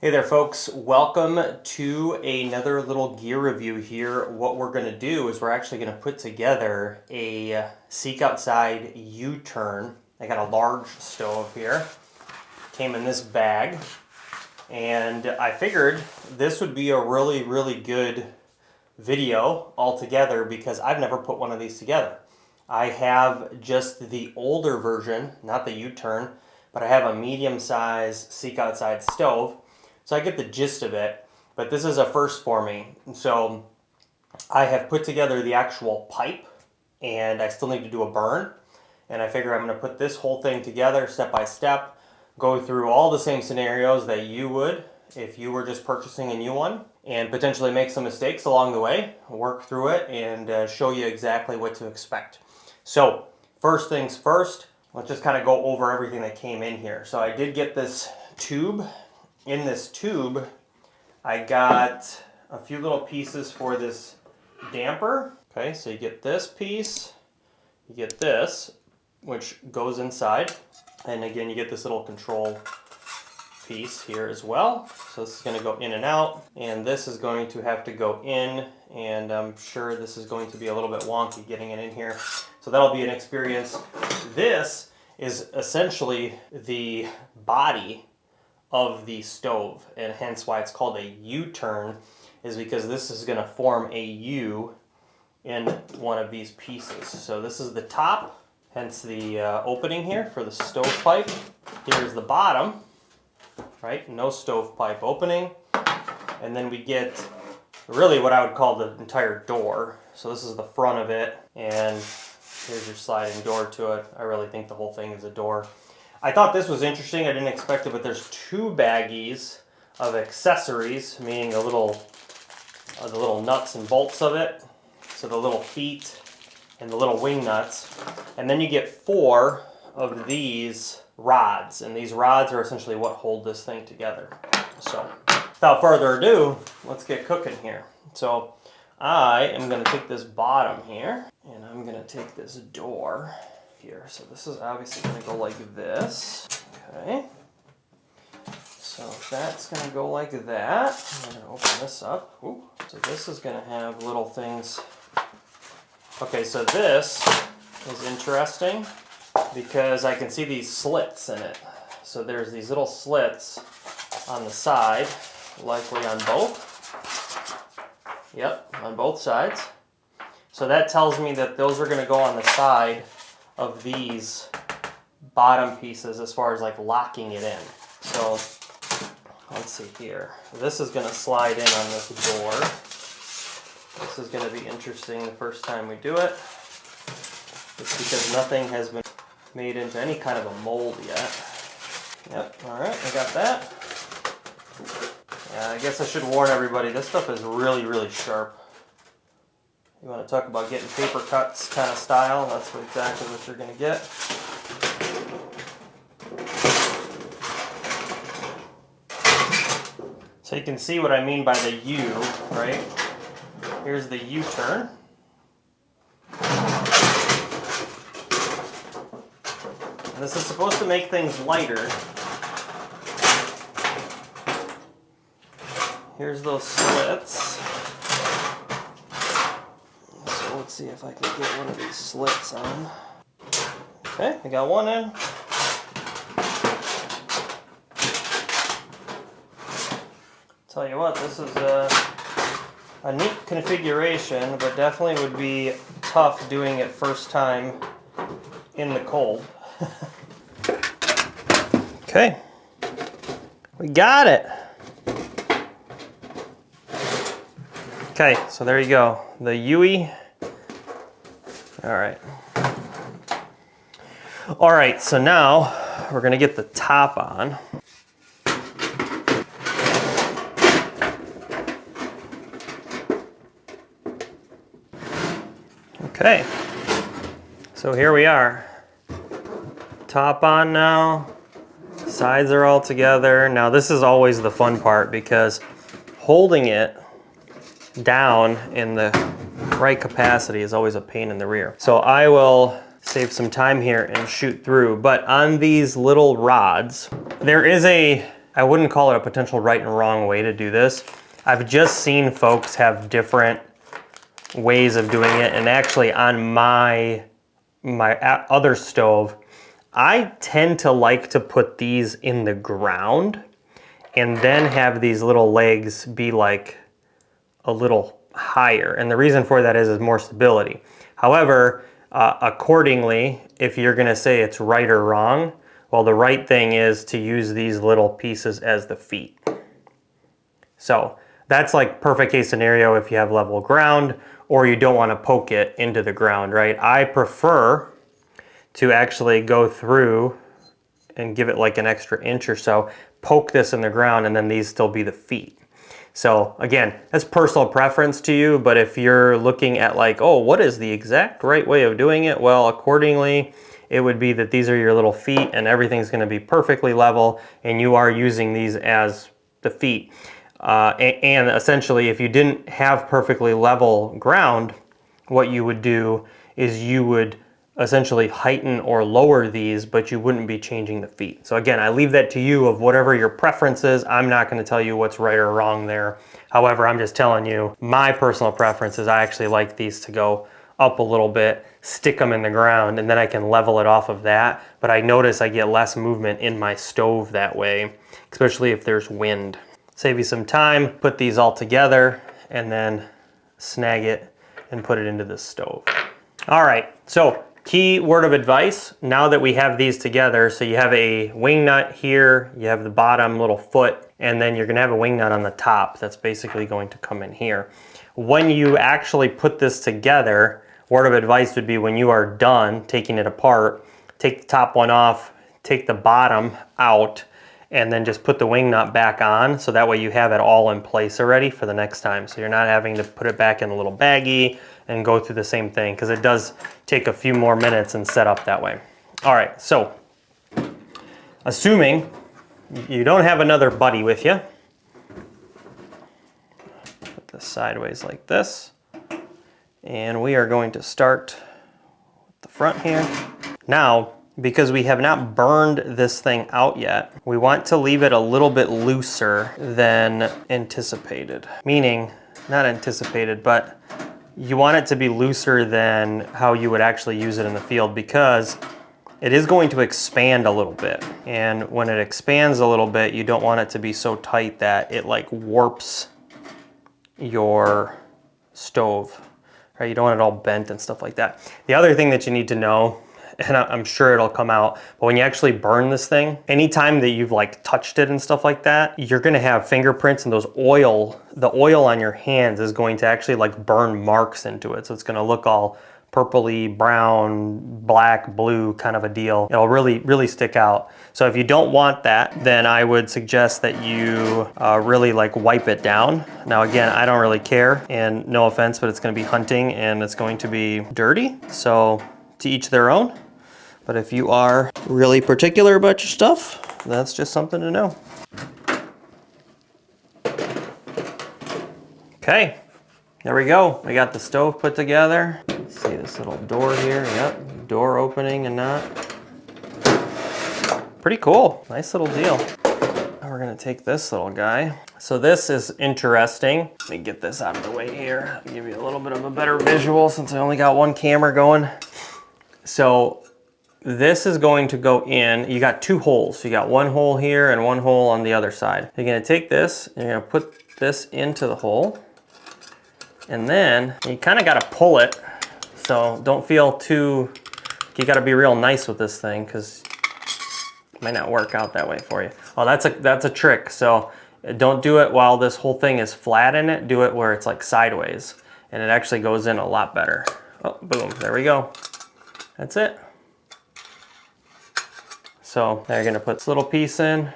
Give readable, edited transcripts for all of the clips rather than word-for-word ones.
Hey there folks, welcome to another little gear review here. What we're going to do is we're actually going to put together a Seek Outside U-turn. I got a large stove here, came in this bag, and I figured this would be a really good video altogether because I've never put one of these together. I have just the older version, not the U-turn, but I have a medium-size Seek Outside stove. So I get the gist of it, but this is a first for me. So I have put together the actual pipe and I still need to do a burn. And I figure I'm going to put this whole thing together step by step, go through all the same scenarios that you would if you were just purchasing a new one, and potentially make some mistakes along the way, work through it, and show you exactly what to expect. So first things first, let's just kind of go over everything that came in here. So I did get this tube. In this tube, I got a few little pieces for this damper. Okay, so you get this piece, you get this, which goes inside. And again, you get this little control piece here as well. So this is going to go in and out, and this is going to have to go in, and I'm sure this is going to be a little bit wonky getting it in here. So that'll be an experience. This is essentially the body of the stove, and hence why it's called a U-turn, is because this is going to form a U in one of these pieces. So this is the top, hence the opening here for the stovepipe. Here's the bottom, right? No stovepipe opening. And then we get really what I would call the entire door. So this is the front of it, and here's your sliding door to it. I really think the whole thing is a door. I thought this was interesting. I didn't expect it, but there's two baggies of accessories, meaning the little nuts and bolts of it. So the little feet and the little wing nuts. And then you get 4 of these rods, and these rods are essentially what hold this thing together. So without further ado, let's get cooking here. So I am going to take this bottom here, and I'm going to take this door here. So this is obviously going to go like this. Okay. So that's going to go like that. I'm going to open this up. Ooh. So this is going to have little things. Okay, so this is interesting because I can see these slits in it. So there's these little slits on the side, likely on both. Yep, on both sides. So that tells me that those are going to go on the side of these bottom pieces as far as like locking it in. So let's see here. This is going to slide in on this door. This is going to be interesting the first time we do it. It's because nothing has been made into any kind of a mold yet. Yep, alright, I got that. Yeah, I guess I should warn everybody, this stuff is really sharp. You want to talk about getting paper cuts kind of style, that's exactly what you're going to get. So you can see what I mean by the U, right? Here's the U-turn. And this is supposed to make things lighter. Here's those slits. Let's see if I can get one of these slits on. Okay, I got one in. Tell you what, this is a neat configuration, but definitely would be tough doing it first time in the cold. Okay, we got it. Okay, so there you go, the Yui. All right, so now we're gonna get the top on. Okay, so here we are. Top on now, sides are all together. Now this is always the fun part because holding it down in the right capacity is always a pain in the rear. So I will save some time here and shoot through. But on these little rods, there is a I wouldn't call it a potential right and wrong way to do this. I've just seen folks have different ways of doing it, and actually on my other stove, I tend to like to put these in the ground and then have these little legs be like a little higher. And the reason for that is more stability. However, accordingly, if you're gonna say it's right or wrong, well, the right thing is to use these little pieces as the feet. So that's like perfect case scenario if you have level ground or you don't want to poke it into the ground, right? I prefer to actually go through and give it like an extra inch or so, poke this in the ground, and then these still be the feet. So again, that's personal preference to you, but if you're looking at like, oh, what is the exact right way of doing it? Well, accordingly, it would be that these are your little feet and everything's gonna be perfectly level and you are using these as the feet. And essentially, if you didn't have perfectly level ground, what you would do is you would essentially heighten or lower these, but you wouldn't be changing the feet. So again, I leave that to you of whatever your preference is. I'm not gonna tell you what's right or wrong there. However, I'm just telling you, my personal preference is I actually like these to go up a little bit, stick them in the ground, and then I can level it off of that. But I notice I get less movement in my stove that way, especially if there's wind. Save you some time, put these all together, and then snag it and put it into the stove. All right, so key word of advice, now that we have these together, so you have a wing nut here, you have the bottom little foot, and then you're gonna have a wing nut on the top that's basically going to come in here. When you actually put this together, word of advice would be when you are done taking it apart, take the top one off, take the bottom out, and then just put the wing nut back on, so that way you have it all in place already for the next time. So you're not having to put it back in a little baggie and go through the same thing, because it does take a few more minutes and set up that way. All right, so assuming you don't have another buddy with you, put this sideways like this, and we are going to start with the front here. Now, because we have not burned this thing out yet, we want to leave it a little bit looser than anticipated. Meaning, not anticipated, but you want it to be looser than how you would actually use it in the field, because it is going to expand a little bit. And when it expands a little bit, you don't want it to be so tight that it like warps your stove, right? You don't want it all bent and stuff like that. The other thing that you need to know, and I'm sure it'll come out, but when you actually burn this thing, anytime that you've like touched it and stuff like that, you're gonna have fingerprints, and the oil on your hands is going to actually like burn marks into it. So it's gonna look all purpley, brown, black, blue kind of a deal. It'll really, really stick out. So if you don't want that, then I would suggest that you really like wipe it down. Now again, I don't really care, and no offense, but it's gonna be hunting and it's going to be dirty. So to each their own. But if you are really particular about your stuff, that's just something to know. Okay, there we go. We got the stove put together. Let's see this little door here. Yep, door opening and not. Pretty cool, nice little deal. Now we're gonna take this little guy. So this is interesting. Let me get this out of the way here. Give you a little bit of a better visual since I only got one camera going. So this is going to go in, you got two holes. You got one hole here and one hole on the other side. You're gonna take this, and you're gonna put this into the hole, and then you kinda gotta pull it. So don't feel too, you gotta be real nice with this thing, because it might not work out that way for you. Oh, that's a trick. So don't do it while this whole thing is flat in it. Do it where it's like sideways, and it actually goes in a lot better. Oh, boom, there we go. That's it. So now you're gonna put this little piece in.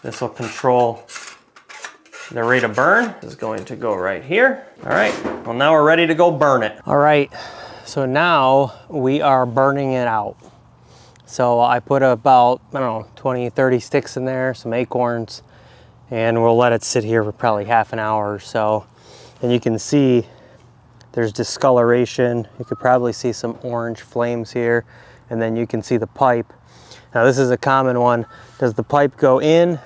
This will control the rate of burn. This is going to go right here. All right, well now we're ready to go burn it. All right, so now we are burning it out. So I put about, I don't know, 20, 30 sticks in there, some acorns, and we'll let it sit here for probably half an hour or so. And you can see there's discoloration. You could probably see some orange flames here, and then you can see the pipe. Now this is a common one Does the pipe go in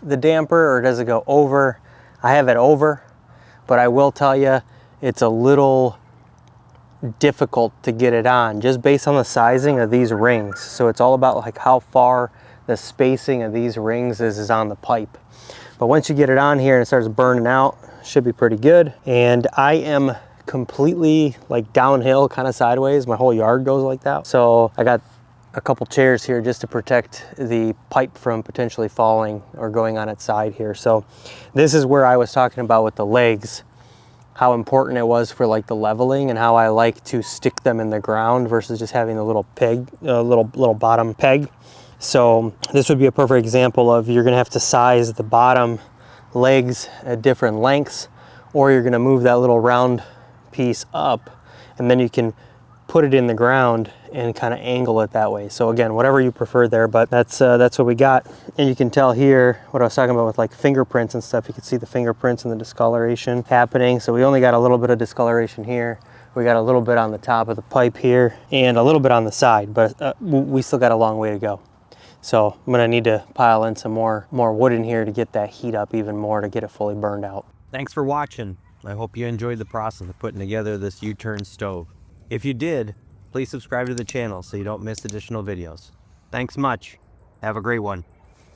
the damper or does it go over? I have it over, but I will tell you it's a little difficult to get it on just based on the sizing of these rings. So it's all about like how far the spacing of these rings is on the pipe. But once you get it on here and it starts burning out, should be pretty good. And I am completely like downhill, kind of sideways. My whole yard goes like that. So I got a couple chairs here just to protect the pipe from potentially falling or going on its side here. So this is where I was talking about with the legs, how important it was for like the leveling and how I like to stick them in the ground versus just having a little peg, little bottom peg. So this would be a perfect example of you're gonna have to size the bottom legs at different lengths, or you're gonna move that little round piece up and then you can put it in the ground and kind of angle it that way. So again, whatever you prefer there, but that's what we got. And you can tell here what I was talking about with like fingerprints and stuff. You can see the fingerprints and the discoloration happening. So we only got a little bit of discoloration here. We got a little bit on the top of the pipe here and a little bit on the side, but we still got a long way to go. So I'm gonna need to pile in some more wood in here to get that heat up even more to get it fully burned out. Thanks for watching. I hope you enjoyed the process of putting together this U-turn stove. If you did, please subscribe to the channel so you don't miss additional videos. Thanks much. Have a great one.